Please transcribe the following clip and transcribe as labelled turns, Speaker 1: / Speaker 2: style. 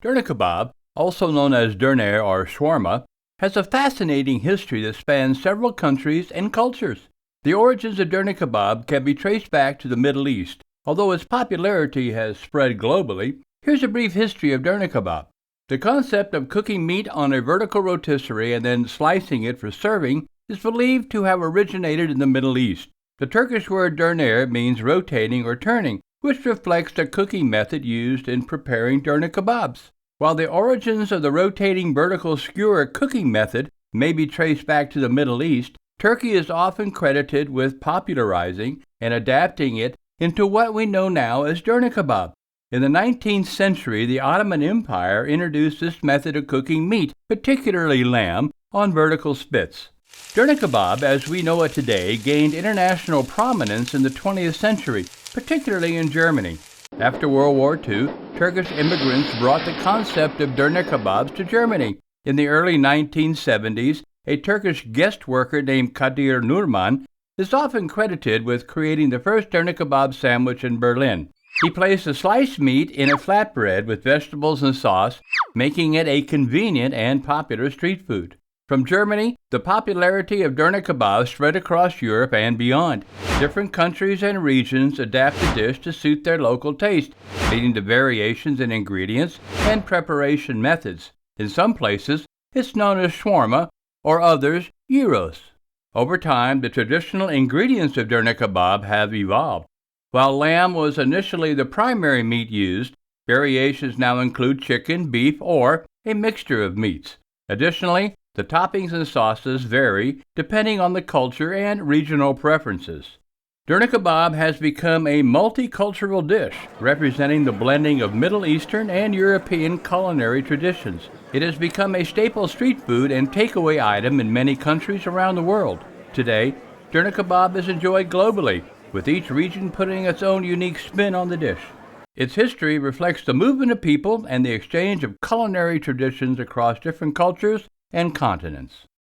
Speaker 1: Döner Kebab, also known as Döner or shawarma, has a fascinating history that spans several countries and cultures. The origins of Döner Kebab can be traced back to the Middle East. Although its popularity has spread globally, here's a brief history of Döner Kebab. The concept of cooking meat on a vertical rotisserie and then slicing it for serving is believed to have originated in the Middle East. The Turkish word döner means rotating or turning, which reflects the cooking method used in preparing Döner Kebabs. While the origins of the rotating vertical skewer cooking method may be traced back to the Middle East, Turkey is often credited with popularizing and adapting it into what we know now as Döner Kebab. In the 19th century, the Ottoman Empire introduced this method of cooking meat, particularly lamb, on vertical spits. Döner Kebab, as we know it today, gained international prominence in the 20th century, particularly in Germany. After World War II, Turkish immigrants brought the concept of Döner Kebabs to Germany. In the early 1970s, a Turkish guest worker named Kadir Nurman is often credited with creating the first Döner Kebab sandwich in Berlin. He placed the sliced meat in a flatbread with vegetables and sauce, making it a convenient and popular street food. From Germany, the popularity of Döner Kebab spread across Europe and beyond. Different countries and regions adapt the dish to suit their local taste, leading to variations in ingredients and preparation methods. In some places, it's known as shawarma, or others, gyros. Over time, the traditional ingredients of Döner Kebab have evolved. While lamb was initially the primary meat used, variations now include chicken, beef, or a mixture of meats. Additionally, the toppings and sauces vary depending on the culture and regional preferences. Döner Kebab has become a multicultural dish, representing the blending of Middle Eastern and European culinary traditions. It has become a staple street food and takeaway item in many countries around the world. Today, Döner Kebab is enjoyed globally, with each region putting its own unique spin on the dish. Its history reflects the movement of people and the exchange of culinary traditions across different cultures and continents.